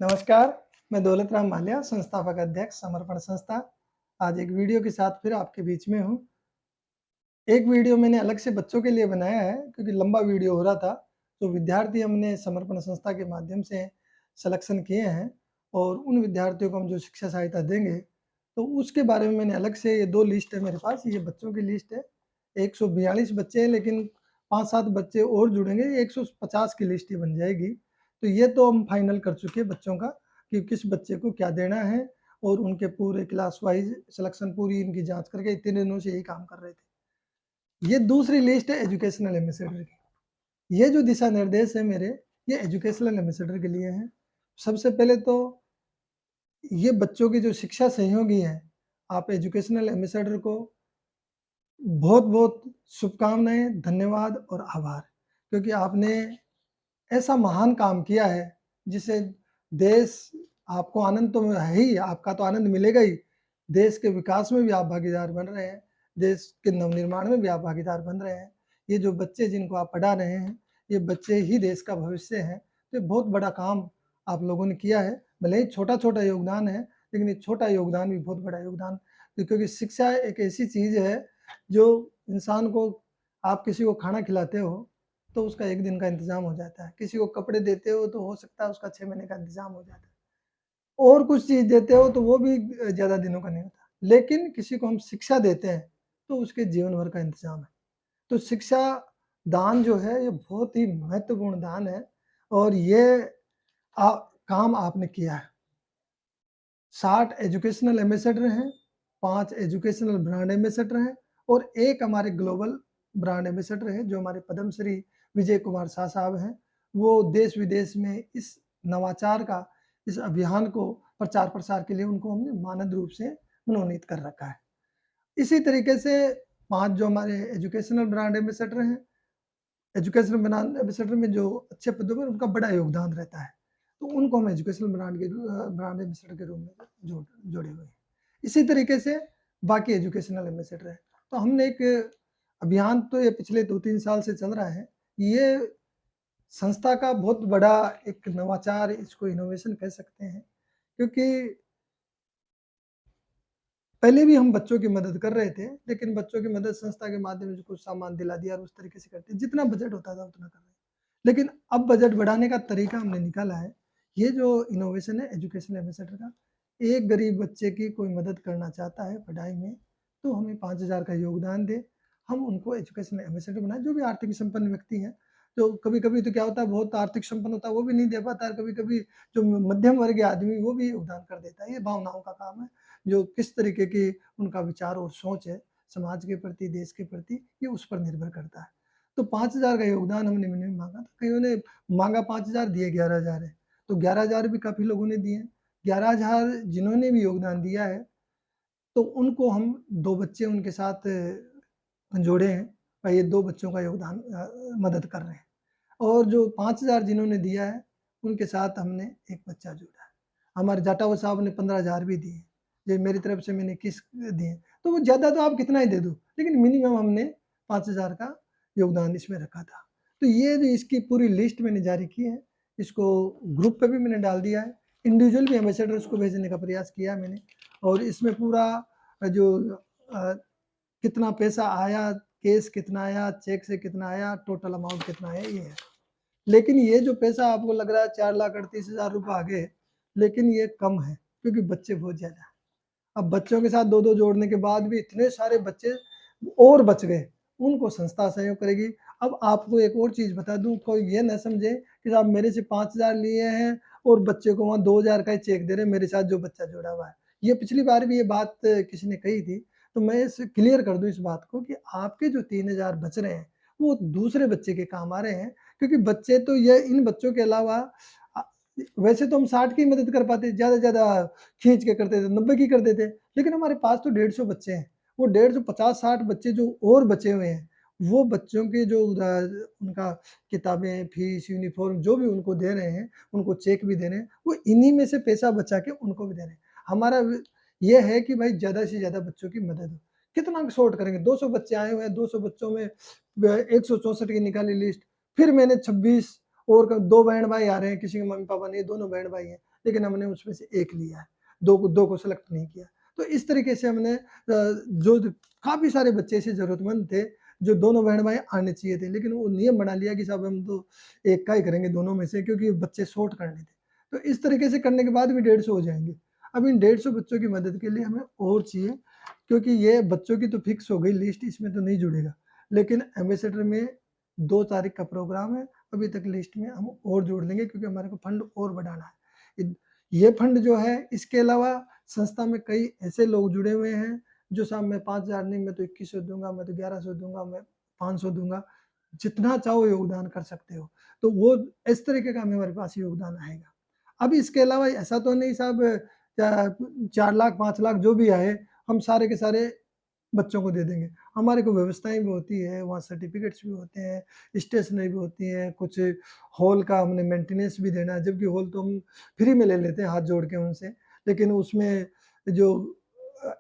नमस्कार, मैं दौलत राम माल्या, संस्थापक अध्यक्ष समर्पण संस्था। आज एक वीडियो के साथ फिर आपके बीच में हूँ। एक वीडियो मैंने अलग से बच्चों के लिए बनाया है क्योंकि लंबा वीडियो हो रहा था, तो विद्यार्थी हमने समर्पण संस्था के माध्यम से सिलेक्शन किए हैं और उन विद्यार्थियों को हम जो शिक्षा सहायता देंगे, तो उसके बारे में मैंने अलग से ये 2 लिस्ट है मेरे पास, ये बच्चों की लिस्ट है। 142 बच्चे हैं लेकिन 5-7 बच्चे और जुड़ेंगे, 150 की लिस्ट ये बन जाएगी। तो ये तो हम फाइनल कर चुके हैं बच्चों का कि किस बच्चे को क्या देना है और उनके पूरे क्लास वाइज़ सिलेक्शन पूरी इनकी जाँच करके इतने दिनों से यही काम कर रहे थे। ये दूसरी लिस्ट है एजुकेशनल एम्बेसडर की। ये जो दिशा निर्देश है मेरे, ये एजुकेशनल एम्बेसडर के लिए हैं। सबसे पहले तो ये बच्चों की जो शिक्षा सहयोगी हैं, आप एजुकेशनल एम्बेसडर को बहुत-बहुत शुभकामनाएँ, धन्यवाद और आभार। क्योंकि आपने ऐसा महान काम किया है, जिससे देश आपको आनंद तो है ही, आपका तो आनंद मिलेगा ही, देश के विकास में भी आप भागीदार बन रहे हैं, देश के नवनिर्माण में भी आप भागीदार बन रहे हैं। ये जो बच्चे जिनको आप पढ़ा रहे हैं, ये बच्चे ही देश का भविष्य हैं। तो ये बहुत बड़ा काम आप लोगों ने किया है, भले ही छोटा-छोटा योगदान है, लेकिन ये छोटा योगदान भी बहुत बड़ा योगदान क्योंकि शिक्षा एक ऐसी चीज़ है, जो इंसान को आप किसी को खाना खिलाते हो, तो उसका 1 दिन का इंतज़ाम हो जाता है। किसी को कपड़े देते हो तो हो सकता है उसका 6 महीने का इंतज़ाम हो जाता है। और कुछ चीज़ देते हो तो वो भी ज़्यादा दिनों का नहीं होता। लेकिन किसी को हम शिक्षा देते हैं, तो उसके जीवन भर का इंतज़ाम है। तो शिक्षा दान जो है ये बहुत ही महत्वपूर्ण दान है और ये अ, काम आपने किया है। 60 एजुकेशनल एम्बेसडर हैं, 5 एजुकेशनल ब्रांड एम्बेसडर हैं और 1 हमारे ग्लोबल ब्रांड एम्बेसडर हैं, जो हमारे पद्मश्री विजय कुमार शाह साहब हैं। वो देश-विदेश में इस नवाचार का, इस अभियान को प्रचार-प्रसार के लिए उनको हमने मानद रूप से मनोनीत कर रखा है। इसी तरीके से 5 जो हमारे एजुकेशनल ब्रांड एम्बेसडर हैं, एजुकेशनल ब्रांड एम्बेसडर में जो अच्छे पदों पर उनका बड़ा योगदान रहता है। तो उनको हम एजुकेशनल ब्रांड एम्बेसडर के रूप में जोड़े हुए हैं। इसी तरीके से बाकी एजुकेशनल एम्बेसडर हैं। तो हमने एक अभियान तो ये पिछले 2-3 साल से चल रहा है। ये संस्था का बहुत बड़ा एक नवाचार इसको इनोवेशन कह सकते हैं। क्योंकि पहले भी हम बच्चों की मदद कर रहे थे, लेकिन बच्चों की मदद संस्था के माध्यम से कुछ सामान दिला दिया और उस तरीके से करते हैं। जितना बजट होता था उतना कर रहे हैं। लेकिन अब बजट बढ़ाने का तरीका हमने निकाला है। ये जो इनोवेशन है एजुकेशन एम्बेसडर का, एक गरीब बच्चे की कोई मदद करना चाहता है पढ़ाई में, तो हमें 5,000 का योगदान दे। हम उनको एजुकेशन एम्बेसडर बनाएँ, जो भी आर्थिक संपन्न व्यक्ति हैं। तो कभी-कभी तो क्या होता है बहुत आर्थिक संपन्न होता है, वो भी नहीं दे पाता है, कभी-कभी जो मध्यम वर्गीय आदमी वो भी योगदान कर देता है। ये भावनाओं का काम है। जो किस तरीके की उनका विचार और सोच है, समाज के प्रति, देश के प्रति, ये उस पर निर्भर करता है। तो 5,000 का योगदान हमने मिनिमम माँगा था, कईयों ने माँगा 5,000 दिए 11,000 है, तो 11,000 भी काफ़ी लोगों ने दिए हैं। 11,000 जिन्होंने भी योगदान दिया है, तो उनको हम 2 बच्चे उनके साथ जोड़े हैं और ये 2 बच्चों का योगदान मदद कर रहे हैं और जो 5,000 जिन्होंने दिया है, उनके साथ हमने एक बच्चा जोड़ा है। हमारे जाटव साहब ने 15,000 भी दिए। ये मेरी तरफ से मैंने 21 दिए। तो वो ज़्यादा तो आप कितना ही दे दो, लेकिन मिनिमम हमने 5,000 का योगदान इसमें रखा था। तो ये जो इसकी पूरी लिस्ट मैंने जारी की है, इसको ग्रुप पे भी मैंने डाल दिया है। इंडिविजुअल भी एम्बेसडर्स को भेजने का प्रयास किया है मैंने और इसमें पूरा जो अ, कितना पैसा आया, कैश कितना आया, चेक से कितना आया, टोटल अमाउंट कितना आया, ये है। लेकिन ये जो पैसा आपको लग रहा है 4,38,000 रुपए आ गए, लेकिन ये कम है क्योंकि बच्चे बहुत ज़्यादा हैं। अब बच्चों के साथ 2-2 जोड़ने के बाद भी इतने सारे बच्चे और बच गए, उनको संस्था सहयोग करेगी। अब आपको एक और चीज़ बता दूँ, कोई ये ना समझे कि साहब मेरे से 5,000 लिए हैं और बच्चे को वहाँ 2,000 का ही चेक दे रहे हैं, मेरे साथ जो बच्चा जुड़ा हुआ है। ये पिछली बार भी ये बात किसी ने कही थी, तो मैं इसे क्लियर कर दूँ इस बात को कि आपके जो 3,000 बच रहे हैं, वो दूसरे बच्चे के काम आ रहे हैं क्योंकि बच्चे तो ये इन बच्चों के अलावा अ, वैसे तो हम 60 की मदद कर पाते, ज़्यादा से ज़्यादा खींच के करते थे, 90 की कर देते, लेकिन हमारे पास तो 150 बच्चे हैं। वो 150 50-60 बच्चे जो और बचे हुए हैं, वो बच्चों के जो उनका किताबें, फीस, यूनिफ़ॉर्म जो भी उनको दे रहे हैं, उनको चेक भी दे रहे हैं, वो इन्हीं में से पैसा बचा के उनको भी दे रहे हैं। हमारा ये है कि भाई ज़्यादा से ज़्यादा बच्चों की मदद हो। कितना सॉर्ट करेंगे? 200 बच्चे आए हुए हैं, 200 बच्चों में 164 की निकाली लिस्ट, फिर मैंने 26 और 2 बहन-भाई आ रहे हैं, किसी के मम्मी-पापा नहीं है, दोनों बहन-भाई हैं, लेकिन हमने उसमें से 1 लिया है, 2 को सेलेक्ट नहीं किया। तो इस तरीके से हमने जो काफ़ी सारे बच्चे ऐसे ज़रूरतमंद थे, जो दोनों बहन-भाई आने चाहिए थे, लेकिन वो नियम बना लिया कि साहब हम तो एक का ही करेंगे दोनों में से, क्योंकि बच्चे शॉर्ट करने थे। तो इस तरीके से करने के बाद भी 150 हो जाएँगे। अब इन 150 बच्चों की मदद के लिए हमें और चाहिए, क्योंकि ये बच्चों की तो फिक्स हो गई लिस्ट, इसमें तो नहीं जुड़ेगा। लेकिन एम्बेसडर में 2 तारीख का प्रोग्राम है, अभी तक लिस्ट में हम और जोड़ लेंगे, क्योंकि हमारे को फंड और बढ़ाना है। ये फंड जो है, इसके अलावा संस्था में कई ऐसे लोग जुड़े हुए हैं, जो साहब मैं 5,000 नहीं, मैं तो 2100 दूँगा, मैं तो 1100 दूँगा, मैं 500 दूँगा, जितना चाहो योगदान कर सकते हो। तो वो इस तरीके का हमारे पास योगदान आएगा। अब इसके अलावा ऐसा तो नहीं साहब 4 लाख 5 लाख जो भी आए, हम सारे के सारे बच्चों को दे देंगे। हमारे को व्यवस्थाएँ भी होती है, वहाँ सर्टिफ़िकेट्स भी होते हैं, स्टेशनरी भी होती है, कुछ हॉल का हमने मेंटेनेंस भी देना है, जबकि हॉल तो हम फ्री में ले लेते हैं हाथ जोड़ के उनसे। लेकिन उसमें जो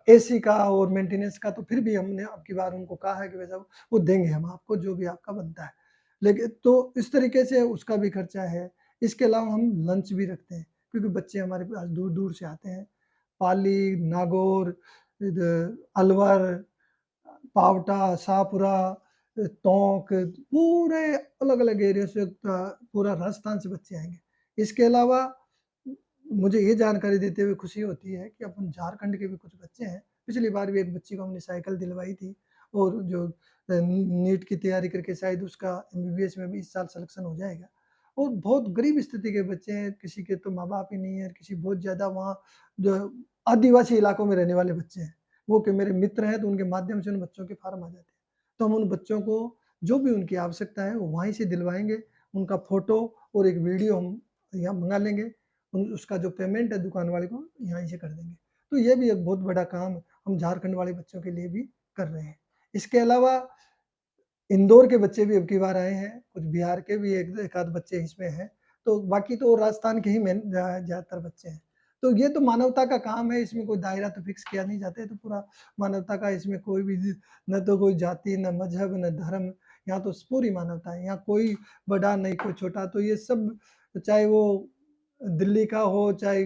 एसी का और मेंटेनेंस का तो फिर भी हमने अब की बार उनको कहा है कि भाई साहब वो देंगे हम आपको, जो भी आपका बनता है। लेकिन तो इस तरीके से उसका भी खर्चा है। इसके अलावा हम लंच भी रखते हैं, क्योंकि बच्चे हमारे पास दूर-दूर से आते हैं। पाली, नागौर, अलवर, पावटा, शाहपुरा, टोंक, पूरे अलग-अलग एरिया से पूरा राजस्थान से बच्चे आएँगे। इसके अलावा मुझे ये जानकारी देते हुए खुशी होती है कि अपन झारखंड के भी कुछ बच्चे हैं। पिछली बार भी एक बच्ची को हमने साइकिल दिलवाई थी, और जो नीट की तैयारी करके शायद उसका एमबीबीएस में भी इस साल सिलेक्शन हो जाएगा। और बहुत गरीब स्थिति के बच्चे हैं, किसी के तो माँ-बाप ही नहीं है, किसी बहुत ज़्यादा वहाँ जो आदिवासी इलाकों में रहने वाले बच्चे हैं। वो कि मेरे मित्र हैं, तो उनके माध्यम से उन बच्चों के फॉर्म आ जाते हैं। तो हम उन बच्चों को जो भी उनकी आवश्यकता है, वो वहीं से दिलवाएँगे। उनका फ़ोटो और एक वीडियो हम यहाँ मँगा लेंगे। उसका जो पेमेंट है दुकान वाले को यहीं से कर देंगे। तो ये भी एक बहुत बड़ा काम हम झारखंड वाले बच्चों के लिए भी कर रहे हैं। इसके अलावा इंदौर के बच्चे भी अब की बार आए हैं, कुछ बिहार के भी एक एक आध बच्चे इसमें हैं, तो बाकी तो राजस्थान के ही ज़्यादातर बच्चे हैं। तो ये तो मानवता का काम है, इसमें कोई दायरा तो फिक्स किया नहीं जाता है, तो पूरा मानवता का, इसमें कोई भी न तो कोई जाति, न मज़हब, न धर्म, यहाँ तो पूरी मानवता है, यहाँ कोई बड़ा नहीं, कोई छोटा, तो ये सब चाहे वो दिल्ली का हो, चाहे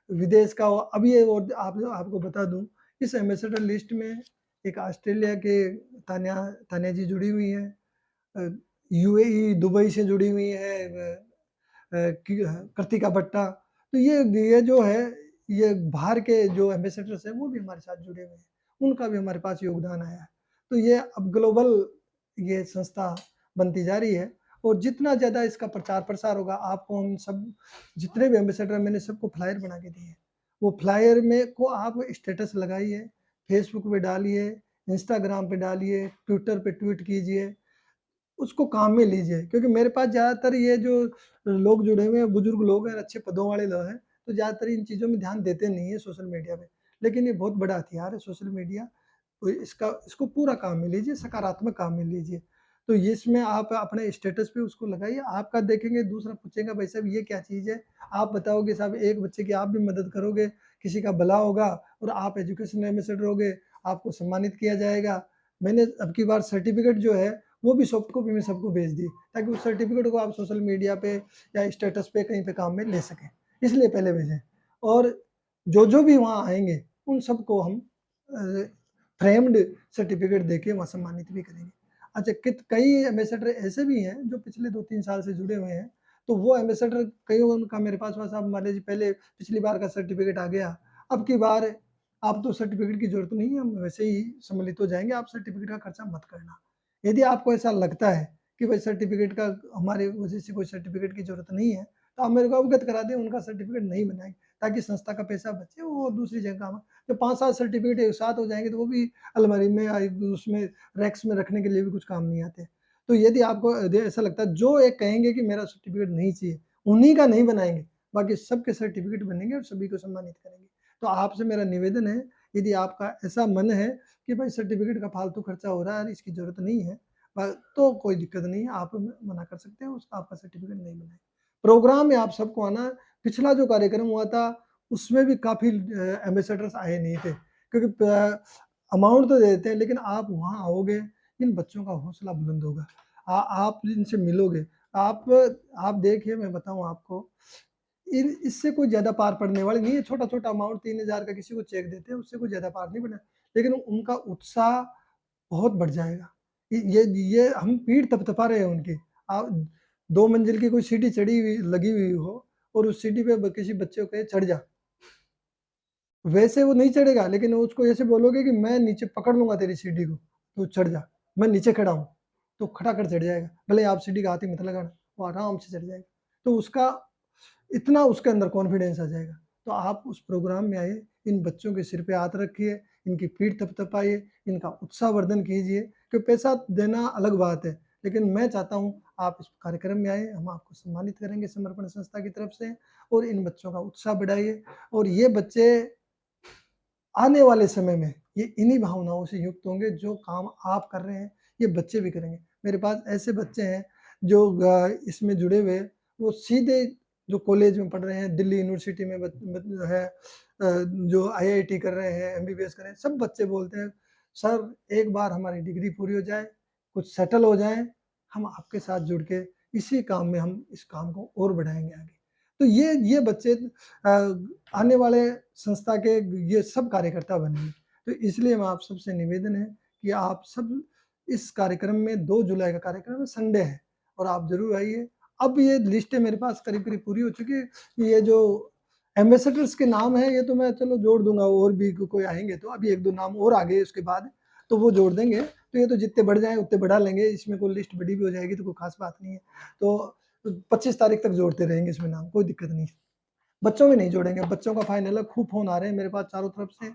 विदेश का हो। अब ये और आपको बता दूँ, इस एम्बेसडर लिस्ट में एक ऑस्ट्रेलिया के तान्या तान्या जी जुड़ी हुई हैं। अ, यूएई दुबई से जुड़ी हुई हैं, कृतिका भट्टा। तो ये जो है, ये बाहर के जो एम्बेसडर्स हैं, वो भी हमारे साथ जुड़े हुए हैं। उनका भी हमारे पास योगदान आया है। तो ये अब ग्लोबल ये संस्था बनती जा रही है, और जितना ज़्यादा इसका प्रचार-प्रसार होगा, आपको हम सब जितने भी एम्बेसडर हैं, मैंने सबको फ्लायर बना के दिए हैं। वो फ्लायर में को आप स्टेटस लगाइए, फेसबुक पे डालिए, इंस्टाग्राम पे डालिए, ट्विटर पे ट्वीट कीजिए, उसको काम में लीजिए, क्योंकि मेरे पास ज़्यादातर ये जो लोग जुड़े हुए हैं, बुजुर्ग लोग हैं, अच्छे पदों वाले लोग हैं, तो ज़्यादातर इन चीज़ों में ध्यान देते नहीं है सोशल मीडिया पे। लेकिन ये बहुत बड़ा हथियार है सोशल मीडिया, तो इसको पूरा काम में लीजिए, सकारात्मक काम में लीजिए। तो ये इसमें आप अपने स्टेटस पे उसको लगाइए, आपका देखेंगे, दूसरा पूछेगा भाई साहब ये क्या चीज़ है? आप बताओगे साहब, एक बच्चे की आप भी मदद करोगे, किसी का भला होगा, और आप एजुकेशन एम्बेसडर होगे, आपको सम्मानित किया जाएगा। मैंने अब की बार सर्टिफिकेट जो है, वो भी सॉफ्ट कॉपी में सबको भेज दी, ताकि उस सर्टिफिकेट को आप सोशल मीडिया पे या स्टेटस पे कहीं पे काम में ले सकें, इसलिए पहले भेजें। और जो भी वहाँ आएँगे, उन सबको हम फ्रेम्ड सर्टिफिकेट देके वहाँ सम्मानित भी करेंगे। अच्छा, कई एम्बेसडर ऐसे भी हैं जो पिछले 2-3 साल से जुड़े हुए हैं, तो वो एम्बेसडर कईयों उनका मेरे पास हुआ, साहब मान लीजिए पहले पिछली बार का सर्टिफिकेट आ गया, अब की बार आप तो सर्टिफिकेट की ज़रूरत नहीं है, हम वैसे ही सम्मिलित हो जाएँगे, आप सर्टिफिकेट का खर्चा मत करना। यदि आपको ऐसा लगता है कि भाई सर्टिफिकेट का हमारे वजह से कोई सर्टिफिकेट की ज़रूरत नहीं है, तो आप मेरे को अवगत करा दें, उनका सर्टिफिकेट नहीं बनाएँ, ताकि संस्था का पैसा बचे, वो दूसरी जगह काम आए। तो 5-7 सर्टिफिकेट एक साथ हो जाएँगे, तो वो भी अलमारी में उसमें रैक्स में रखने के लिए भी कुछ काम नहीं आते। तो यदि आपको यदि ऐसा लगता है, जो एक कहेंगे कि मेरा सर्टिफिकेट नहीं चाहिए, उन्हीं का नहीं बनाएँगे, बाकी सबके सर्टिफिकेट बनेंगे और सभी को सम्मानित करेंगे। तो आपसे मेरा निवेदन है, यदि आपका ऐसा मन है कि भाई सर्टिफिकेट का फालतू खर्चा हो रहा है और इसकी ज़रूरत नहीं है, तो कोई दिक्कत नहीं है, आप मना कर सकते हैं, उसका आपका सर्टिफिकेट नहीं बनाएँ। प्रोग्राम में आप सबको आना है। पिछला जो कार्यक्रम हुआ था, उसमें भी काफ़ी एम्बेसडर्स आए नहीं थे, क्योंकि अमाउंट तो दे देते हैं, लेकिन आप वहाँ आओगे, इन बच्चों का हौसला बुलंद होगा। आप इनसे मिलोगे, आप आप देखिए मैं बताऊँ आपको, इन इससे कोई ज़्यादा पार पड़ने वाली नहीं है, छोटा-छोटा अमाउंट 3000 का किसी को चेक देते हैं, उससे कोई ज़्यादा पार नहीं पड़ना। लेकिन उनका उत्साह बहुत बढ़ जाएगा। ये हम पीठ थपथपा रहे हैं उनकी। आप 2 मंजिल की कोई सीढ़ी चढ़ी हुई लगी हुई हो और उस सीढ़ी पे किसी बच्चे को कहें चढ़ जा, वैसे वो नहीं चढ़ेगा, लेकिन उसको ऐसे बोलोगे कि मैं नीचे पकड़ लूँगा तेरी सीढ़ी को, तू चढ़ जा, मैं नीचे खड़ा हूँ, तो खटाखट चढ़ जाएगा। भले आप सीढ़ी का हाथ ही मत लगाना, वो आराम से चढ़ जाएगा। तो उसका इतना उसके अंदर कॉन्फिडेंस आ जाएगा। तो आप उस प्रोग्राम में आइए, इन बच्चों के सिर पे हाथ रखिए, इनकी पीठ थपथपाइए, इनका उत्साहवर्धन कीजिए, कि पैसा देना अलग बात है, लेकिन मैं चाहता हूँ आप इस कार्यक्रम में आइए, हम आपको सम्मानित करेंगे समर्पण संस्था की तरफ से और इन बच्चों का उत्साह बढ़ाइए और ये बच्चे आने वाले समय में ये इन्हीं भावनाओं से युक्त होंगे, जो काम आप कर रहे हैं, ये बच्चे भी करेंगे। मेरे पास ऐसे बच्चे हैं जो इसमें जुड़े हुए, वो सीधे जो कॉलेज में पढ़ रहे हैं, दिल्ली यूनिवर्सिटी में जो है जो आईआईटी कर रहे हैं, एमबीबीएस कर रहे हैं, सब बच्चे बोलते हैं, "सर, एक बार हमारी डिग्री पूरी हो जाए, कुछ सेटल हो जाएँ, हम आपके साथ जुड़ के इसी काम में हम इस काम को और बढ़ाएँगे आगे।" तो ये बच्चे आने वाले संस्था के ये सब कार्यकर्ता बनेंगे। तो इसलिए मैं आप सबसे निवेदन है कि आप सब इस कार्यक्रम में 2 जुलाई का कार्यक्रम है, संडे है और आप ज़रूर आइए। अब ये लिस्टें मेरे पास करीब-करीब पूरी हो चुकी है। ये जो एम्बेसडर्स के नाम हैं, ये तो मैं चलो जोड़ दूँगा और भी कोई आएँगे तो अभी 1-2 नाम और आ गए उसके बाद, तो वो जोड़ देंगे। तो ये तो जितने बढ़ जाएँ उतने बढ़ा लेंगे, इसमें कोई लिस्ट बड़ी भी हो जाएगी तो कोई ख़ास बात नहीं है। तो 25 तारीख तक जोड़ते रहेंगे इसमें नाम, कोई दिक्कत नहीं। बच्चों में नहीं जोड़ेंगे, बच्चों का फाइनल है, खूब फ़ोन आ रहे हैं मेरे पास चारों तरफ से,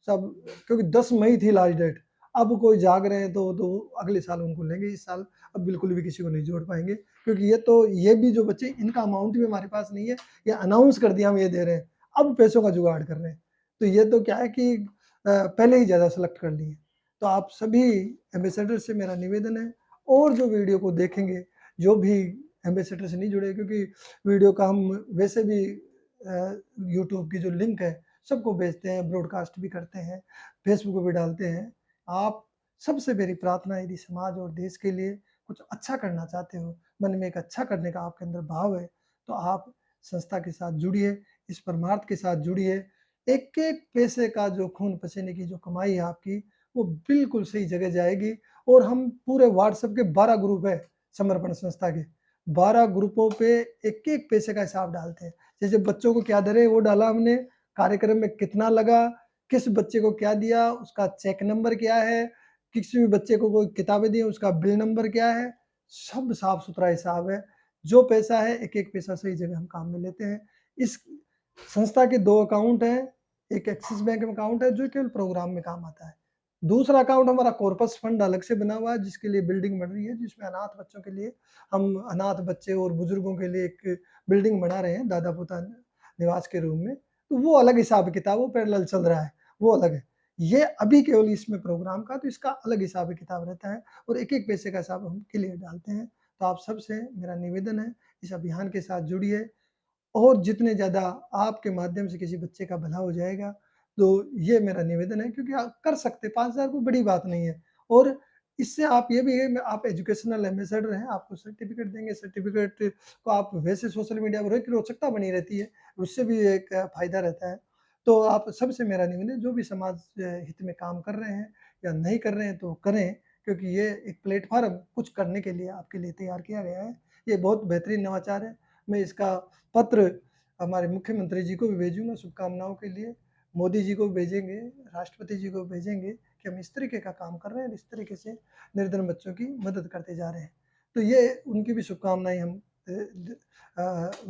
सब क्योंकि 10 मई थी लास्ट डेट। अब कोई जाग रहे हैं तो अगले साल उनको लेंगे, इस साल अब बिल्कुल भी किसी को नहीं जोड़ पाएँगे, क्योंकि ये भी जो बच्चे इनका अमाउंट भी हमारे पास नहीं है, ये अनाउंस कर दिया हम ये दे रहे हैं, अब पैसों का जुगाड़ कर रहे हैं। तो ये तो क्या है कि पहले ही ज़्यादा सेलेक्ट कर लिए। तो आप सभी एम्बेसडर से मेरा निवेदन है और जो वीडियो को देखेंगे, जो भी एम्बेसडर से नहीं जुड़े, क्योंकि वीडियो का हम वैसे भी यूट्यूब की जो लिंक है सबको भेजते हैं, ब्रॉडकास्ट भी करते हैं, फेसबुक पे भी डालते हैं। आप सबसे मेरी प्रार्थना है, यदि समाज और देश के लिए कुछ अच्छा करना चाहते हो, मन में एक अच्छा करने का आपके अंदर भाव है, तो आप संस्था के साथ जुड़िए, इस परमार्थ के साथ जुड़िए। एक-एक पैसे का जो खून पसीने की जो कमाई है आपकी, वो बिल्कुल सही जगह जाएगी और हम पूरे व्हाट्सएप के 12 ग्रुप है समर्पण संस्था के, 12 ग्रुपों पे एक-एक पैसे का हिसाब डालते हैं। जैसे बच्चों को क्या दे रहे हैं वो डाला हमने, कार्यक्रम में कितना लगा, किस बच्चे को क्या दिया, उसका चेक नंबर क्या है, किसी भी बच्चे को कोई किताबें दी उसका बिल नंबर क्या है, सब साफ-सुथरा हिसाब है। जो पैसा है एक-एक पैसा सही जगह हम काम में लेते हैं। इस संस्था के 2 अकाउंट हैं, एक एक्सिस बैंक में अकाउंट है जो केवल प्रोग्राम में काम आता है। दूसरा अकाउंट हमारा कॉर्पस फंड अलग से बना हुआ है जिसके लिए बिल्डिंग बन रही है, जिसमें अनाथ बच्चों के लिए हम अनाथ बच्चे और बुजुर्गों के लिए एक बिल्डिंग बना रहे हैं दादा-पोता निवास के रूम में। तो वो अलग हिसाब-किताब वो पैरेलल चल रहा है, वो अलग है। ये अभी केवल इसमें प्रोग्राम का तो इसका अलग हिसाब-किताब रहता है और एक-एक पैसे का हिसाब हम क्लियर डालते हैं। तो आप सबसे मेरा निवेदन है, इस अभियान के साथ जुड़िए और जितने ज़्यादा आपके माध्यम से किसी बच्चे का भला हो जाएगा, तो ये मेरा निवेदन है, क्योंकि आप कर सकते हैं, 5,000 कोई बड़ी बात नहीं है और इससे आप ये भी है आप एजुकेशनल एम्बेसडर हैं, आपको सर्टिफ़िकेट देंगे, सर्टिफ़िकेट को आप वैसे सोशल मीडिया पर एक रोचकता बनी रहती है, उससे भी एक फ़ायदा रहता है। तो आप सबसे मेरा निवेदन है, जो भी समाज हित में काम कर रहे हैं या नहीं कर रहे हैं तो करें, क्योंकि ये एक प्लेटफ़ॉर्म कुछ करने के लिए आपके लिए तैयार किया गया है। ये बहुत बेहतरीन नवाचार है। मैं इसका पत्र हमारे मुख्यमंत्री जी को भी भेजूँगा शुभकामनाओं के लिए, मोदी जी को भी भेजेंगे, राष्ट्रपति जी को भेजेंगे कि हम इस तरीके का काम कर रहे हैं और इस तरीके से निर्धन बच्चों की मदद करते जा रहे हैं। तो ये उनकी भी शुभकामनाएँ हम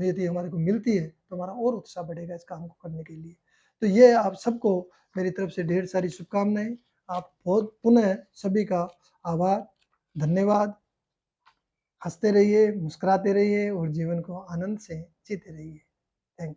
यदि हमारे को मिलती है, तो हमारा और उत्साह बढ़ेगा इस काम को करने के लिए। तो ये आप सबको मेरी तरफ से ढेर सारी शुभकामनाएँ। आप बहुत पुनः सभी का आभार, धन्यवाद। हँसते रहिए, मुस्कुराते रहिए और जीवन को आनंद से जीते रहिए। Thank you.